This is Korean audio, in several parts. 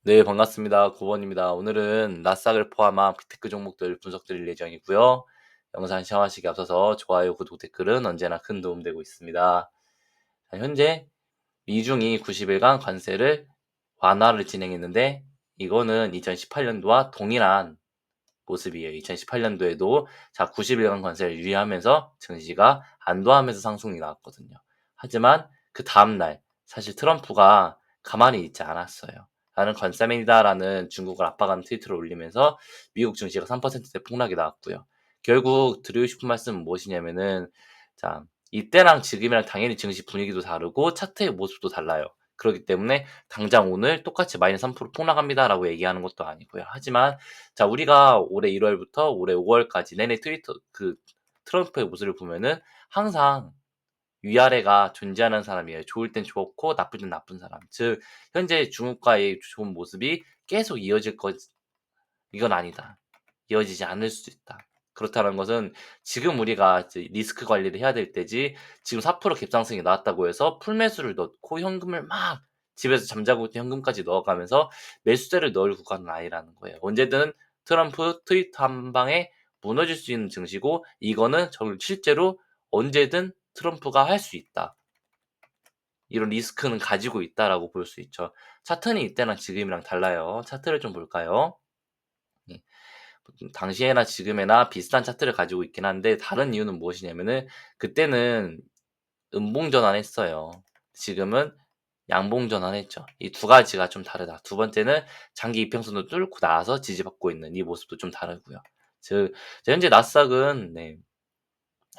네, 반갑습니다. 고원입니다. 오늘은 나스닥을 포함한 빅테크 종목들 분석드릴 예정이고요. 영상 시청하시기 앞서서 좋아요, 구독, 댓글은 언제나 큰 도움 되고 있습니다. 자, 현재 미중이 90일간 관세를 완화를 진행했는데 이거는 2018년도와 동일한 모습이에요. 2018년도에도 자 90일간 관세를 유지하면서 증시가 안도하면서 상승이 나왔거든요. 하지만 그 다음날 사실 트럼프가 가만히 있지 않았어요. 나는 관세맨이다라는 중국을 압박하는 트위터를 올리면서 미국 증시가 3%대 폭락이 나왔고요. 결국 드리고 싶은 말씀은 무엇이냐면은 자 이때랑 지금이랑 당연히 증시 분위기도 다르고 차트의 모습도 달라요. 그렇기 때문에 당장 오늘 똑같이 마이너스 3% 폭락합니다라고 얘기하는 것도 아니고요. 하지만 자 우리가 올해 1월부터 올해 5월까지 내내 트위터 트럼프의 모습을 보면은 항상 위아래가 존재하는 사람이에요. 좋을 땐 좋고 나쁠 땐 나쁜 사람. 즉 현재 중국과의 좋은 모습이 계속 이어질 것 이건 아니다. 이어지지 않을 수도 있다. 그렇다는 것은 지금 우리가 이제 리스크 관리를 해야 될 때지 지금 4% 갭상승이 나왔다고 해서 풀매수를 넣고 현금을 막 집에서 잠자고 있던 현금까지 넣어가면서 매수세를 넣을 구간은 아니라는 거예요. 언제든 트럼프 트위터 한 방에 무너질 수 있는 증시고 이거는 실제로 언제든 트럼프가 할 수 있다. 이런 리스크는 가지고 있다라고 볼 수 있죠. 차트는 이때랑 지금이랑 달라요. 차트를 좀 볼까요? 예. 당시에나 지금에나 비슷한 차트를 가지고 있긴 한데 다른 이유는 무엇이냐면은 그때는 음봉 전환했어요. 지금은 양봉 전환했죠. 이 두 가지가 좀 다르다. 두 번째는 장기 이평선을 뚫고 나와서 지지받고 있는 이 모습도 좀 다르고요. 즉 현재 나스닥은 네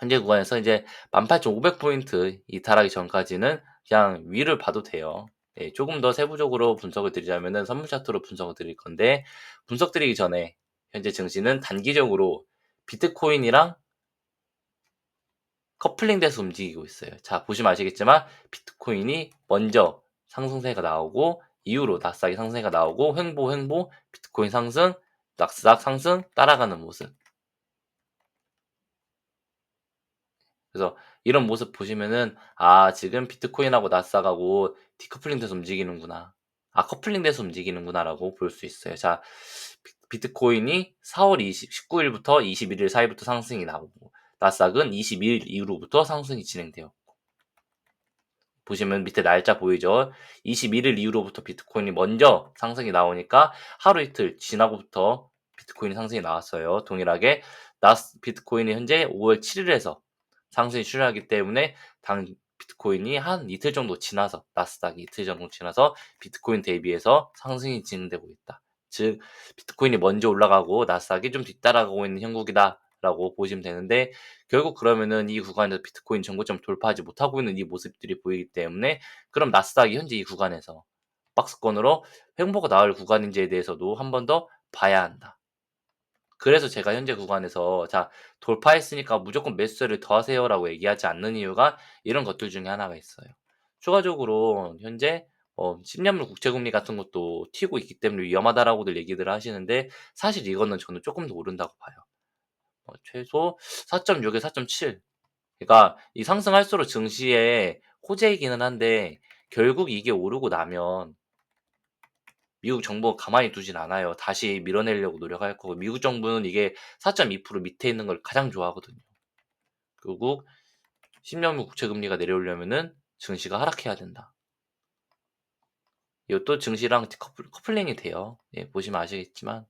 현재 구간에서 이제 18,500 포인트 이탈하기 전까지는 그냥 위를 봐도 돼요. 네, 조금 더 세부적으로 분석을 드리자면은 선물 차트로 분석을 드릴 건데 분석 드리기 전에 현재 증시는 단기적으로 비트코인이랑 커플링돼서 움직이고 있어요. 자, 보시면 아시겠지만 비트코인이 먼저 상승세가 나오고 이후로 나스닥이 상승세가 나오고 횡보, 비트코인 상승, 나스닥 상승 따라가는 모습. 그래서 이런 모습 보시면은 아 지금 비트코인하고 나스닥하고 디커플링돼서 움직이는구나. 아 커플링돼서 움직이는구나라고 볼 수 있어요. 자 비트코인이 4월 19 일부터 21일 사이부터 상승이 나오고 나스닥은 22일 이후로부터 상승이 진행되었고 보시면 밑에 날짜 보이죠? 21일 이후로부터 비트코인이 먼저 상승이 나오니까 하루 이틀 지나고부터 비트코인이 상승이 나왔어요. 동일하게 비트코인이 현재 5월 7일에서 상승이 출현하기 때문에 당 비트코인이 한 이틀 정도 지나서 나스닥이 이틀 정도 지나서 비트코인 대비해서 상승이 진행되고 있다. 즉 비트코인이 먼저 올라가고 나스닥이 좀 뒤따라가고 있는 형국이다라고 보시면 되는데 결국 그러면은 이 구간에서 비트코인 전고점 돌파하지 못하고 있는 이 모습들이 보이기 때문에 그럼 나스닥이 현재 이 구간에서 박스권으로 횡보가 나올 구간인지에 대해서도 한 번 더 봐야 한다. 그래서 제가 현재 구간에서 자 돌파했으니까 무조건 매수세를 더 하세요라고 얘기하지 않는 이유가 이런 것들 중에 하나가 있어요. 추가적으로 현재 10년물 국채금리 같은 것도 튀고 있기 때문에 위험하다라고들 얘기들 하시는데 사실 이거는 저는 쪼끔 더 오른다고 봐요. 최소 4.6에 4.7 그러니까 이 상승할수록 증시에 호재이기는 한데 결국 이게 오르고 나면 미국 정부가 가만히 두진 않아요. 다시 밀어내려고 노력할 거고 미국 정부는 이게 4.2% 밑에 있는 걸 가장 좋아하거든요. 결국 10년물 국채 금리가 내려오려면은 증시가 하락해야 된다. 이것도 증시랑 커플링이 돼요. 예, 보시면 아시겠지만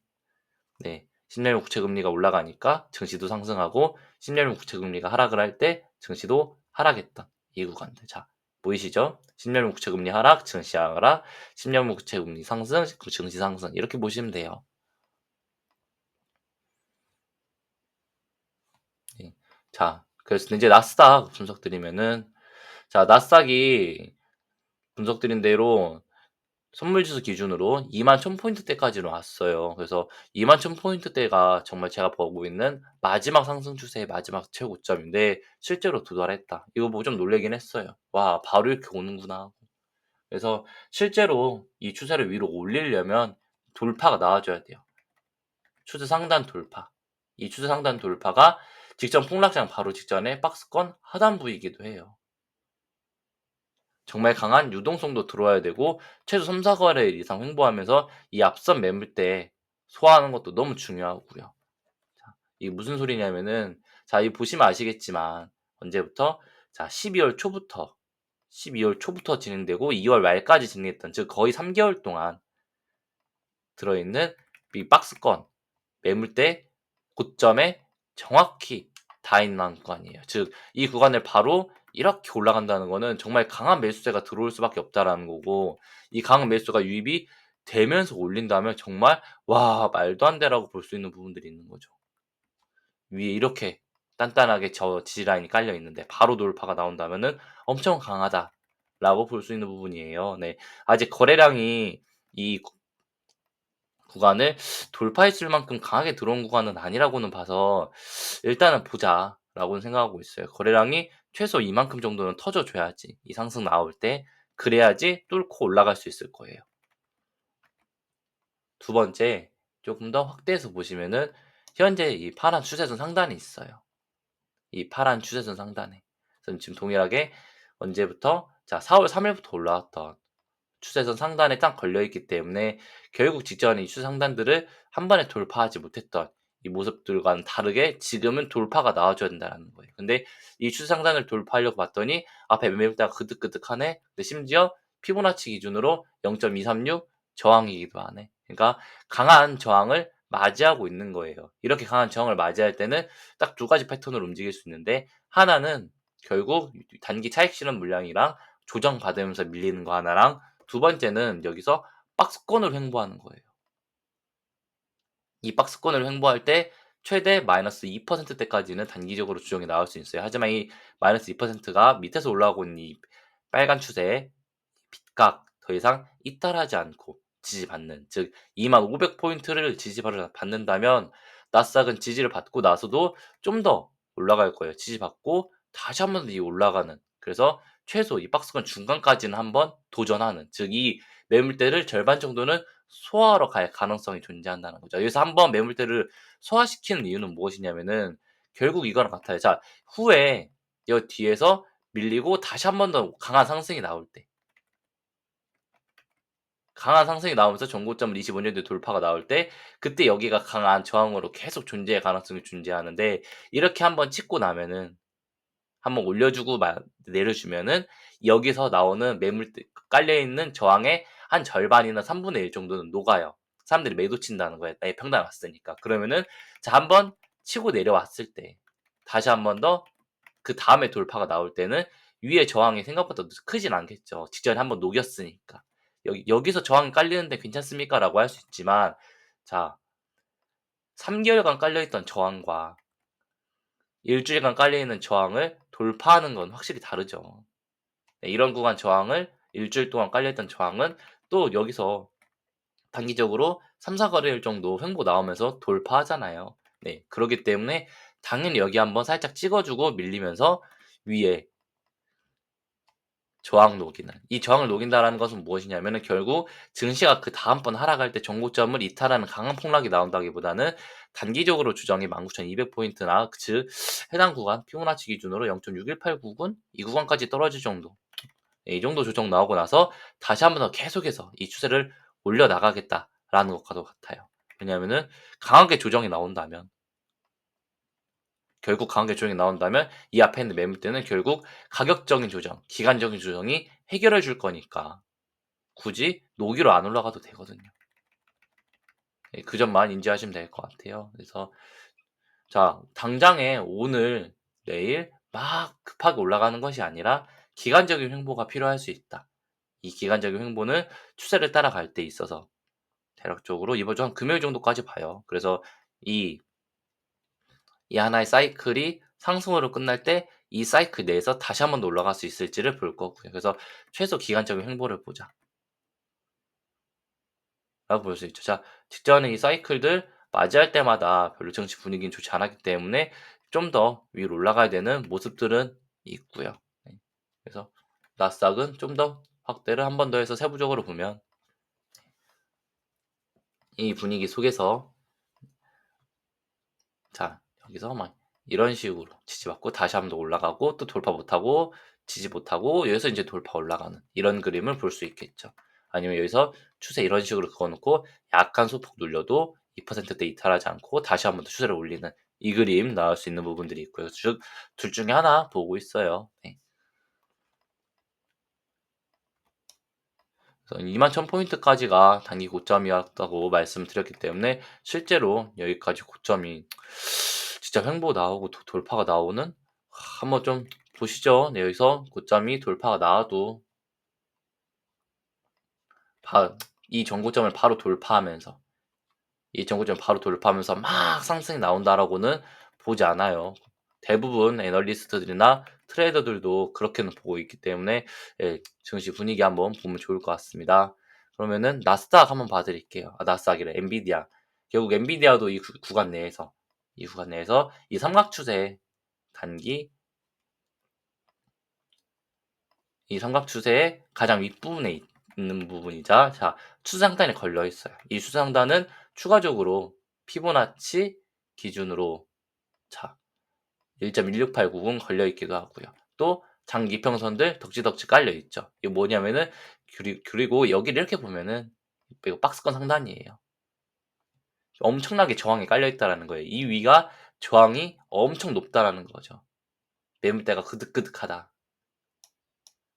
네. 10년물 국채 금리가 올라가니까 증시도 상승하고 10년물 국채 금리가 하락을 할 때 증시도 하락했던 이 구간들. 자, 보이시죠? 10년물 국채 금리 하락, 증시 하락, 10년물 국채 금리 상승, 증시 상승 이렇게 보시면 돼요. 예. 자, 그래서 이제 나스닥 분석 드리면은 자, 나스닥이 분석 드린 대로 선물지수 기준으로 21,000포인트대까지는 왔어요. 그래서 21,000포인트대가 정말 제가 보고 있는 마지막 상승 추세의 마지막 최고점인데 실제로 도달했다. 이거 보고 좀 놀라긴 했어요. '와 바로 이렇게 오는구나.' 그래서 실제로 이 추세를 위로 올리려면 돌파가 나와줘야 돼요. 추세 상단 돌파. 이 추세 상단 돌파가 직전 폭락장 바로 직전에 박스권 하단부이기도 해요. 정말 강한 유동성도 들어와야 되고 최소 3-4거래일 이상 횡보하면서 이 앞선 매물대 소화하는 것도 너무 중요하고요. 자, 이게 무슨 소리냐면은 자, 이 보시면 아시겠지만 언제부터 자, 12월 초부터 진행되고 2월 말까지 진행했던 즉 거의 3개월 동안 들어있는 이 박스권 매물대 고점에 정확히 닿아 있는 구간이에요. 즉 이 구간을 바로 이렇게 올라간다는 거는 정말 강한 매수세가 들어올 수밖에 없다라는 거고 이 강한 매수세가 유입이 되면서 올린다면 정말 '와 말도 안 돼.'라고 볼 수 있는 부분들이 있는 거죠. 위에 이렇게 단단하게 저 지지 라인이 깔려 있는데 바로 돌파가 나온다면은 '엄청 강하다.'라고 볼 수 있는 부분이에요. 네. 아직 거래량이 이 구간을 돌파했을 만큼 강하게 들어온 구간은 아니라고는 봐서 '일단은 보자.'라고는 생각하고 있어요. 거래량이 최소 이만큼 정도는 터져 줘야지 이 상승 나올 때 그래야지 뚫고 올라갈 수 있을 거예요. 두 번째 쪼금 더 확대해서 보시면은 현재 이 파란 추세선 상단이 있어요. 이 파란 추세선 상단에. 그래서 지금 동일하게 언제부터 자 4월 3 일부터 올라왔던 추세선 상단에 딱 걸려 있기 때문에 결국 직전에 이 추세 상단들을 한 번에 돌파하지 못했던 이 모습들과는 다르게 지금은 돌파가 나와 줘야 된다라는 거예요. 근데 이 추세 상단을 돌파하려고 봤더니 앞에 매물대가 그득그득하네. 근데 심지어 피보나치 기준으로 0.236 저항이기도 하네. 그러니까 강한 저항을 맞이하고 있는 거예요. 이렇게 강한 저항을 맞이할 때는 딱 두 가지 패턴으로 움직일 수 있는데 하나는 결국 단기 차익 실현 물량이랑 조정받으면서 밀리는 거 하나랑 두 번째는 여기서 박스권을 횡보하는 거예요. 이 박스권을 횡보할 때 최대 -2% 대까지는 단기적으로 조정이 나올 수 있어요. 하지만 이 -2%가 밑에서 올라오고 있는 이 빨간 추세의 빗각 더 이상 이탈하지 않고 지지받는 즉 2500 포인트를 받는다면 나스닥은 지지를 받고 나서도 좀 더 올라갈 거예요. 지지받고 다시 한 번 더 이 올라가는 그래서 최소 이 박스권 중간까지는 한번 도전하는 즉 이 매물대를 절반 정도는 소화하러 갈 가능성이 존재한다는 거죠. 여기서 한번 매물대를 소화시키는 이유는 무엇이냐면은 결국 이거랑 같아요. 자 후에 여 뒤에서 밀리고 다시 한 번 더 강한 상승이 나올 때 강한 상승이 나오면서 전고점을 25년대 돌파가 나올 때 그때 여기가 강한 저항으로 계속 존재할 가능성이 존재하는데 이렇게 한번 찍고 나면은 한번 올려주고 내려주면은 여기서 나오는 매물대 깔려 있는 저항의 한 절반이나 1/3 정도는 녹아요. 사람들이 매도 친다는 거예요. 내 평단 왔으니까. 그러면은 자 한번 치고 내려왔을 때 다시 한번 더 그다음에 돌파가 나올 때는 위에 저항이 생각보다 크진 않겠죠. 직전에 한번 녹였으니까. "여기서 저항이 깔리는데 괜찮습니까?"라고 할 수 있지만 자 3 개월간 깔려 있던 저항과 일 주일간 깔려 있는 저항을 돌파하는 건 확실히 다르죠. 네 이런 구간 저항을 일 주일 동안 깔려 있던 저항은 또 여기서 단기적으로 3-4 거래일 정도 횡보 나오면서 돌파하잖아요. 네 그러기 때문에 당연히 여기 한번 살짝 찍어 주고 밀리면서 위에 저항 녹이는 이 저항을 녹인다라는 것은 무엇이냐면은 결국 증시가 그 다음번 하락할 때 정고점을 이탈하는 강한 폭락이 나온다기보다는 단기적으로 조정이 19,200 포인트나 즉 해당 구간 피보나치 기준으로 0.61899군 이 구간까지 떨어질 정도 이 정도 조정 나오고 나서 다시 한번 더 계속해서 이 추세를 올려 나가겠다라는 것과도 같아요. 왜냐하면은 강하게 조정이 나온다면 결국 강하게 조정이 나온다면 이 앞에 있는 매물대는 결국 가격적인 조정, 기간적인 조정이 해결해 줄 거니까 굳이 노기로 안 올라가도 되거든요. 예 그 점만 인지하시면 될 것 같아요. 그래서 자 당장에 오늘 내일 막 급하게 올라가는 것이 아니라 기간적인 횡보가 필요할 수 있다. 이 기간적인 횡보는 추세를 따라갈 때 있어서 대략적으로 이번 주 한 금요일 정도까지 봐요. 그래서 이 이 하나의 사이클이 상승으로 끝날 때 이 사이클 내에서 다시 한 번 더 올라갈 수 있을지를 볼 거고요. 그래서 '최소 기간적인 횡보를 보자.'라고 볼 수 있죠. 자 직전에 이 사이클들 맞이할 때마다 별로 증시 분위기는 좋지 않았기 때문에 좀 더 위로 올라가야 되는 모습들은 있고요. 네. 그래서 나스닥은 좀 더 확대를 한 번 더 해서 세부적으로 보면 이 분위기 속에서 자 여기서 막 이런 식으로 지지받고 다시 한번 더 올라가고 또 돌파 못하고 지지 못하고 여기서 이제 돌파 올라가는 이런 그림을 볼 수 있겠죠. 아니면 여기서 추세 이런 식으로 그어 놓고 약간 소폭 눌려도 2%대 이탈하지 않고 다시 한번 더 추세를 올리는 이 그림 나올 수 있는 부분들이 있고요. 즉 둘 중에 하나 보고 있어요. 네. 그래서 21,000포인트까지가 단기 고점이었다고 말씀드렸기 때문에 실제로 여기까지 고점이 진짜 횡보 나오고 돌파가 나오는 한번 좀 보시죠. 네, 여기서 고점이 돌파가 나와도 이 전고점을 바로 돌파하면서 이 전고점을 바로 돌파하면서 막 상승이 나온다라고는 보지 않아요. 대부분 애널리스트들이나 트레이더들도 그렇게는 보고 있기 때문에 예, 증시 분위기 한번 보면 좋을 것 같습니다. 그러면은 나스닥 한번 봐 드릴게요. 나스닥이래. 엔비디아. 결국 엔비디아도 이 구간 내에서 이 삼각 추세 단기 이 삼각 추세의 가장 윗부분에 있는 부분이자 추세상단에 걸려 있어요. 이 추세상단은 추가적으로 피보나치 기준으로 자 1.16890 걸려 있기도 하고요. 또 장기 평선들 덕지덕지 깔려 있죠. 이게 뭐냐면은 그리고 여기를 이렇게 보면은 이거 박스권 상단이에요. 엄청나게 저항이 깔려 있다라는 거예요. 이 위가 저항이 엄청 높다라는 거죠. 매물대가 그득그득하다.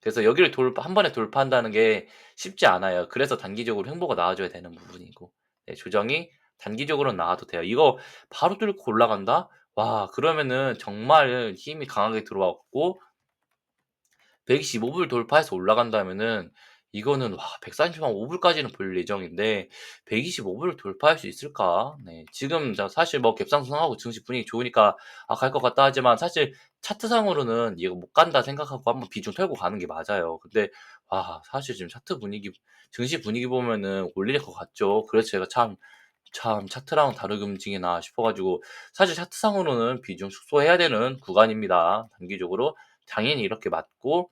그래서 여기를 한 번에 돌파한다는 게 쉽지 않아요. 그래서 단기적으로 횡보가 나와줘야 되는 부분이고 네, 조정이 단기적으로는 나와도 돼요. 이거 바로 뚫고 올라간다? 와 그러면은 정말 힘이 강하게 들어왔고 125불 돌파해서 올라간다면은 이거는 와 130만 5불까지는 볼 예정인데 125불을 돌파할 수 있을까? 네. 지금 사실 뭐 갭상승하고 증시 분위기 좋으니까 갈 것 같다 하지만 사실 차트상으로는 '이거 못 간다.' 생각하고 한번 비중 털고 가는 게 맞아요. 근데 사실 지금 차트 분위기 증시 분위기 보면은 올릴 것 같죠. 그래서 제가 참 '차트랑 다르게 움직이나.' 싶어 가지고 사실 차트상으로는 비중 축소해야 되는 구간입니다. 단기적으로 당연히 이렇게 맞고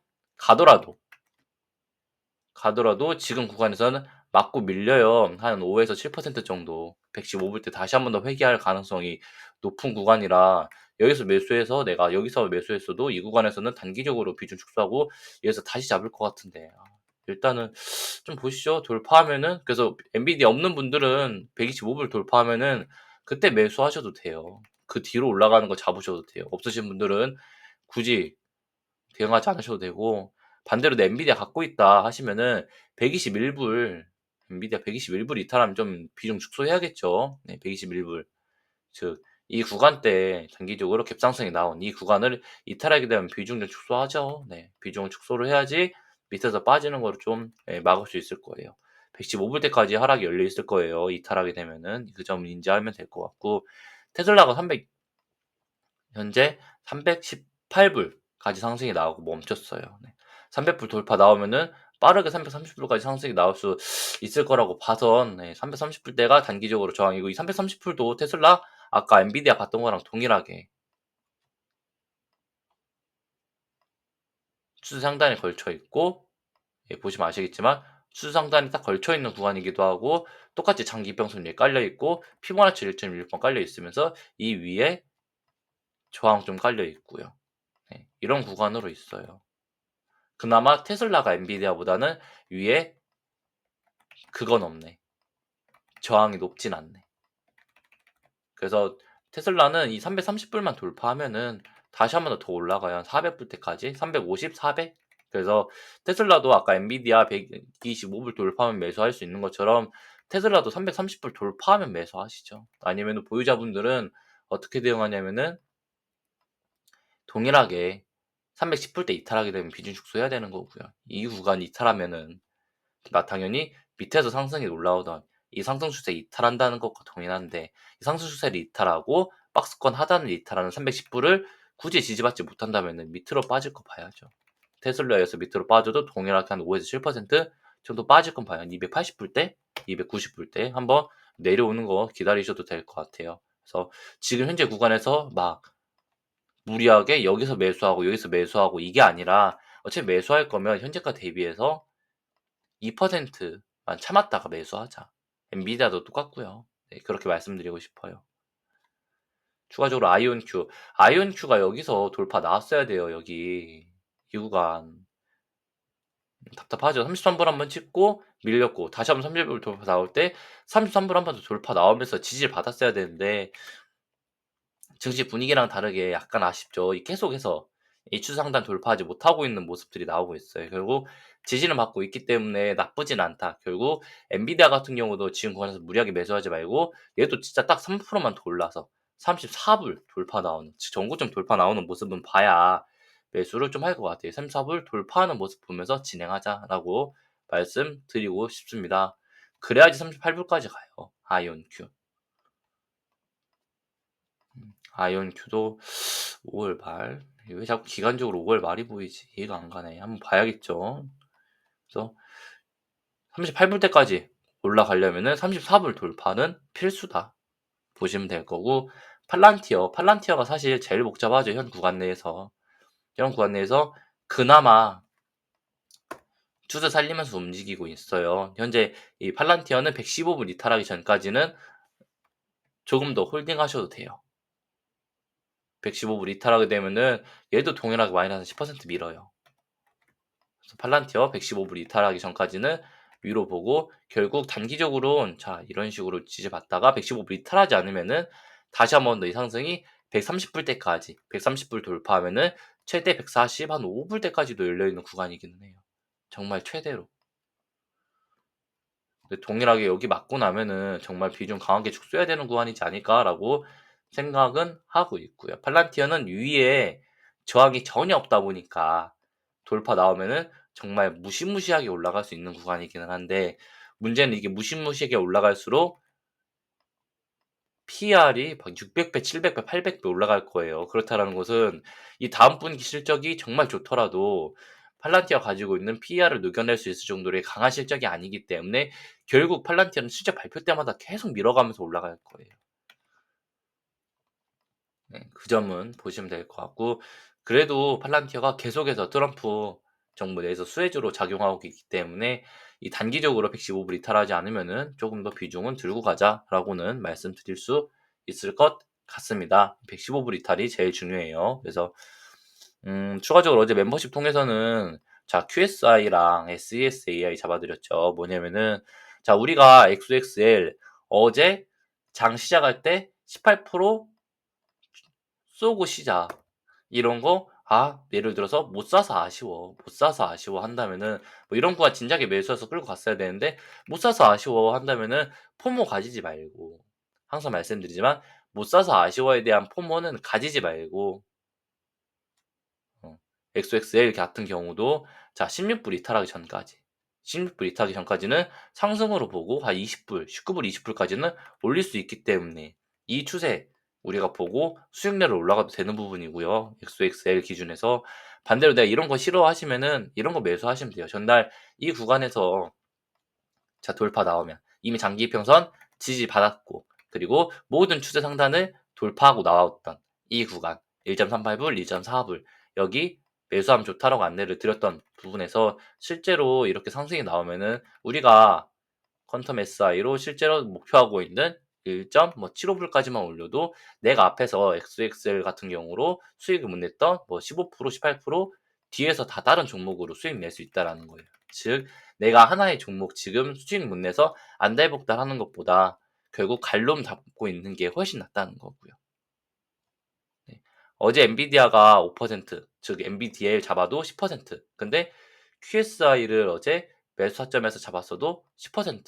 가더라도, 지금 구간에서는 맞고 밀려요. 한 5에서 7% 정도. 115불 때 다시 한 번 더 회귀할 가능성이 높은 구간이라 여기서 매수해서 내가 여기서 매수했어도 이 구간에서는 단기적으로 비중 축소하고 여기서 다시 잡을 것 같은데 일단은 좀 보시죠. 돌파하면은 그래서 엔비디아 없는 분들은 125불 돌파하면은 그때 매수하셔도 돼요. 그 뒤로 올라가는 거 잡으셔도 돼요. 없으신 분들은 굳이 대응하지 않으셔도 되고 반대로 내 엔비디아 갖고 있다 하시면은 121불 엔비디아 121불 이탈하면 좀 비중 축소해야겠죠. 네 121불. 즉 이 구간대 단기적으로 갭상승이 나온 이 구간을 이탈하게 되면 비중 좀 축소하죠. 네. 비중을 축소를 해야지 밑에서 빠지는 거를 좀 막을 수 있을 거예요. 115불 때까지 하락이 열려 있을 거예요. 이탈하게 되면은 그 점을 인지하면 될 것 같고 테슬라가 현재 318불까지 상승이 나오고 멈췄어요. 네. 300불 돌파 나오면은 빠르게 330불까지 상승이 나올 수 있을 거라고 봐선 330불대가 단기적으로 저항이고 이 330불도 테슬라 아까 엔비디아 봤던 거랑 동일하게 추세 상단에 걸쳐 있고 보시면 아시겠지만 추세 상단에 딱 걸쳐 있는 구간이기도 하고 똑같이 장기 이평선 위에 깔려 있고 피보나치 1.16번 깔려 있으면서 이 위에 저항 좀 깔려 있고요. 네. 이런 구간으로 있어요. 그나마 테슬라가 엔비디아보다는 위에 그건 없네. 저항이 높진 않네. 그래서 테슬라는 이 330불만 돌파하면은 다시 한 번 더 올라가요. 한 400불 때까지. 350, 400. 그래서 테슬라도 아까 엔비디아 125불 돌파하면 매수할 수 있는 것처럼 테슬라도 330불 돌파하면 매수하시죠. 아니면은 보유자분들은 어떻게 대응하냐면은 동일하게 310불 때 이탈하게 되면 비중 축소해야 되는 거고요. 이 구간 이탈하면은 당연히 밑에서 상승이 올라오던 이 상승 추세 이탈한다는 것과 동일한데 이 상승 추세를 이탈하고 박스권 하단을 이탈하는 310불을 굳이 지지받지 못한다면은 밑으로 빠질 거 봐야죠. 테슬라에서 밑으로 빠져도 동일하게 한 5에서 7% 정도 빠질 건 봐요. 280불 때, 290불 때 한번 내려오는 거 기다리셔도 될 것 같아요. 그래서 지금 현재 구간에서 막 무리하게 여기서 매수하고 여기서 매수하고 이게 아니라 어차피 매수할 거면 현재가 대비해서 2%만 참았다가 매수하자. 엔비디아도 똑같고요. 네, 그렇게 말씀드리고 싶어요. 추가적으로 아이온큐가 여기서 돌파 나왔어야 돼요. 여기 이 구간 답답하죠. 33불 한번 찍고 밀렸고 다시 한번 30불 돌파 나올 때 33불 한 번 더 돌파 나오면서 지지를 받았어야 되는데 증시 분위기랑 다르게 약간 아쉽죠. 이 계속해서 이 추세상단 돌파하지 못하고 있는 모습들이 나오고 있어요. 결국 지지는 받고 있기 때문에 나쁘진 않다. 결국 엔비디아 같은 경우도 지금 구간에서 무리하게 매수하지 말고 얘도 진짜 딱 3%만 더 올라서 34불 돌파 나오는 즉 전고점 돌파 나오는 모습은 봐야 매수를 좀 할 것 같아요. 34불 돌파하는 모습 보면서 진행하자라고 말씀드리고 싶습니다. 그래야지 38불까지 가요. 아이온큐. 아이온큐도 5월 말. 왜 자꾸 기간적으로 5월 말이 보이지? 이해가 안 가네. 한번 봐야겠죠. 그래서 38불 때까지 올라가려면은 34불 돌파는 필수다 보시면 될 거고 팔란티어가 사실 제일 복잡하죠, 현 구간 내에서. 현 구간 내에서 그나마 추세 살리면서 움직이고 있어요. 현재 이 팔란티어는 115불 이탈하기 전까지는 조금 더 홀딩하셔도 돼요. 115불 이탈하게 되면은 얘도 동일하게 마이너스 10% 밀어요. 그래서 팔란티어 115불 이탈하기 전까지는 위로 보고 결국 단기적으로는 자 이런 식으로 지지받다가 115불 이탈하지 않으면은 다시 한 번 더 이 상승이 130불 때까지 130불 돌파하면은 최대 140 한 5불 때까지도 열려있는 구간이기는 해요. 정말 최대로. 근데 동일하게 여기 맞고 나면은 정말 비중 강하게 축소해야 되는 구간이지 않을까라고 생각은 하고 있고요. 팔란티어는 위에 저항이 전혀 없다 보니까 돌파 나오면은 정말 무시무시하게 올라갈 수 있는 구간이기는 한데 문제는 이게 무시무시하게 올라갈수록 PER이 막 600배, 700배, 800배 올라갈 거예요. 그렇다라는 것은 이 다음 분기 실적이 정말 좋더라도 팔란티어가 가지고 있는 PER을 녹여낼 수 있을 정도의 강한 실적이 아니기 때문에 결국 팔란티어는 실적 발표 때마다 계속 밀어가면서 올라갈 거예요. 네, 그 점은 보시면 될 것 같고 그래도 팔란티어가 계속해서 트럼프 정부 내에서 수혜주로 작용하고 있기 때문에 이 단기적으로 115불 이탈하지 않으면은 조금 더 비중은 들고 가자라고는 말씀드릴 수 있을 것 같습니다. 115불 이탈이 제일 중요해요. 그래서 추가적으로 어제 멤버십 통해서는 자 QSI랑 SESAI 잡아드렸죠. 뭐냐면은 자 우리가 XXL 어제 장 시작할 때 18% 쏘고 시작. 이런 거 예를 들어서 못 사서 아쉬워. 못 사서 아쉬워 한다면은 뭐 이런 거가 진작에 매수해서 끌고 갔어야 되는데 못 사서 아쉬워 한다면은 포모 가지지 말고 항상 말씀드리지만 못 사서 아쉬워에 대한 포모는 가지지 말고 XXL 같은 경우도 자 16불 이탈하기 전까지 16불 이탈하기 전까지는 상승으로 보고 한 20불, 19불, 20불까지는 올릴 수 있기 때문에 이 추세 우리가 보고 수익률을 올라가도 되는 부분이고요. XXL 기준에서 반대로 내가 이런 거 싫어하시면은 이런 거 매수하시면 돼요. 전날 이 구간에서 자 돌파 나오면 이미 장기 이평선 지지받았고 그리고 모든 추세 상단을 돌파하고 나왔던 이 구간 1.38불, 2.4불 여기 매수하면 좋다라고 안내를 드렸던 부분에서 실제로 이렇게 상승이 나오면은 우리가 퀀텀 SI로 실제로 목표하고 있는 1.75불까지만 올려도 내가 앞에서 XXL 같은 경우로 수익을 못 냈던 뭐 15%, 18% 뒤에서 다 다른 종목으로 수익 낼 수 있다라는 거예요. 즉 내가 하나의 종목 지금 수익 못 내서 안달복달하는 것보다 결국 갈름 잡고 있는 게 훨씬 낫다는 거고요. 네. 어제 엔비디아가 5%, 즉 엔비디아를 잡아도 10%. 근데 QSI를 어제 매수 타점에서 잡았어도 10%.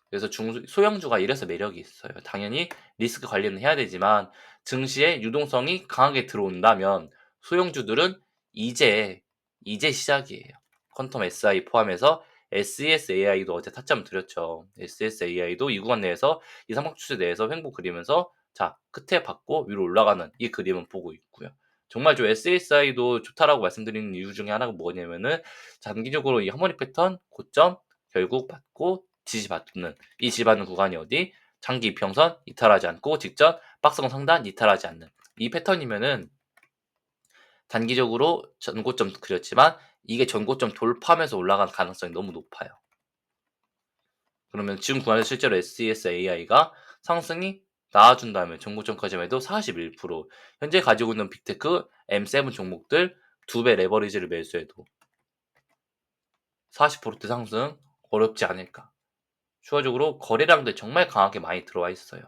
그래서 소형주가 이래서 매력이 있어요. 당연히 리스크 관리는 해야 되지만 증시에 유동성이 강하게 들어온다면 소형주들은 이제 시작이에요. 퀀텀 SI 포함해서 SESAI도 어제 타점 드렸죠. SESAI도 이 구간 내에서 이 삼각 추세 내에서 횡보 그리면서 자 끝에 받고 위로 올라가는 이 그림은 보고 있고요. 정말 저 SSI도 좋다라고 말씀드리는 이유 중에 하나가 뭐냐면은 장기적으로 이 하모니 패턴 고점 결국 받고 지지받는 이 지지받는 구간이 어디? 장기 이평선 이탈하지 않고 직전 박스권 상단 이탈하지 않는 이 패턴이면은 단기적으로 전고점 그렸지만 이게 전고점 돌파하면서 올라가는 가능성이 너무 높아요. 그러면 지금 구간에서 실제로 SESAI가 상승이 나와준 다음에 종고점까지만 해도 41%. 현재 가지고 있는 빅테크 M7 종목들 2배 레버리지를 매수해도 40%대 상승 어렵지 않을까. 추가적으로 거래량도 정말 강하게 많이 들어와 있어요.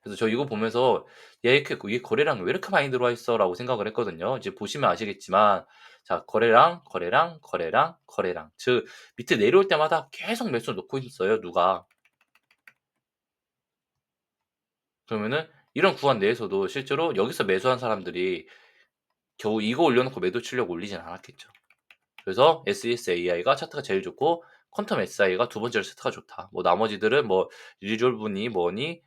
그래서 저 이거 보면서 '얘 이렇게 이게 거래량이 왜 이렇게 많이 들어와 있어?'라고 생각을 했거든요. 이제 보시면 아시겠지만 자 거래량, 거래량, 거래량, 거래량. 즉 밑에 내려올 때마다 계속 매수 놓고 있어요 누가. 그러면은 이런 구간 내에서도 실제로 여기서 매수한 사람들이 겨우 이거 올려놓고 매도 치려고 올리진 않았겠죠. 그래서 SESAI가 차트가 제일 좋고 퀀텀 SI가 두 번째로 차트가 좋다. 뭐 나머지들은 뭐 리졸브니 뭐니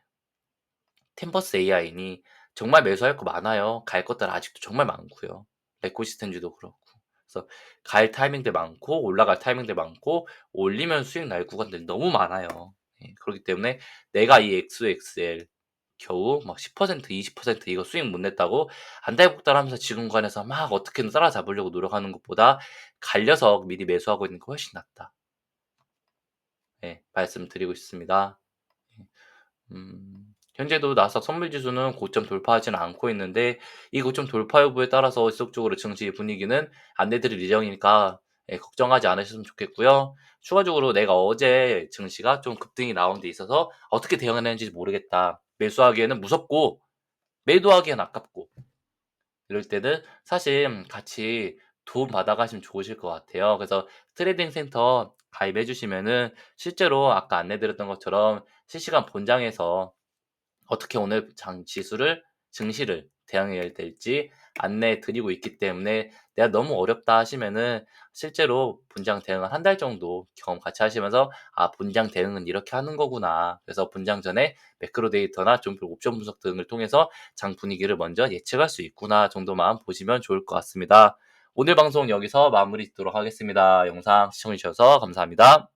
템퍼스 AI니 정말 매수할 거 많아요. 갈 것들 아직도 정말 많고요. 레코시스템즈도 그렇고. 그래서 갈 타이밍들 많고 올라갈 타이밍들 많고 올리면 수익 날 구간들 너무 많아요. 예, 그렇기 때문에 내가 이 XXL 겨우 막 10% 20% 이거 수익 못 냈다고 안달복달하면서 지금 구간에서 막 어떻게든 따라잡으려고 노력하는 것보다 갈려서 미리 매수하고 있는 게 훨씬 낫다. 예, 말씀드리고 싶습니다. 현재도 나스닥 선물지수는 고점 돌파하지는 않고 있는데 이 고점 돌파 여부에 따라서 지속적으로 증시 분위기는 안내 드릴 예정이니까 예, 걱정하지 않으셨으면 좋겠고요. 추가적으로 내가 어제 증시가 좀 급등이 나온 데 있어서 어떻게 대응해야 하는지 모르겠다. 매수하기에는 무섭고 매도하기엔 아깝고 이럴 때는 사실 같이 도움 받아 가시면 좋으실 것 같아요. 그래서 트레이딩 센터 가입해 주시면은 실제로 아까 안내 드렸던 것처럼 실시간 본장에서 어떻게 오늘 장 지수를 증시를 대응해야 될지 안내해 드리고 있기 때문에 내가 너무 어렵다 하시면은 실제로 분장 대응을 한 달 정도 경험 같이 하시면서 '아 분장 대응은 이렇게 하는 거구나.' 그래서 분장 전에 매크로 데이터나 좀 옵션 분석 등을 통해서 장 분위기를 먼저 예측할 수 있구나 정도만 보시면 좋을 것 같습니다. 오늘 방송 여기서 마무리 짓도록 하겠습니다. 영상 시청해 주셔서 감사합니다.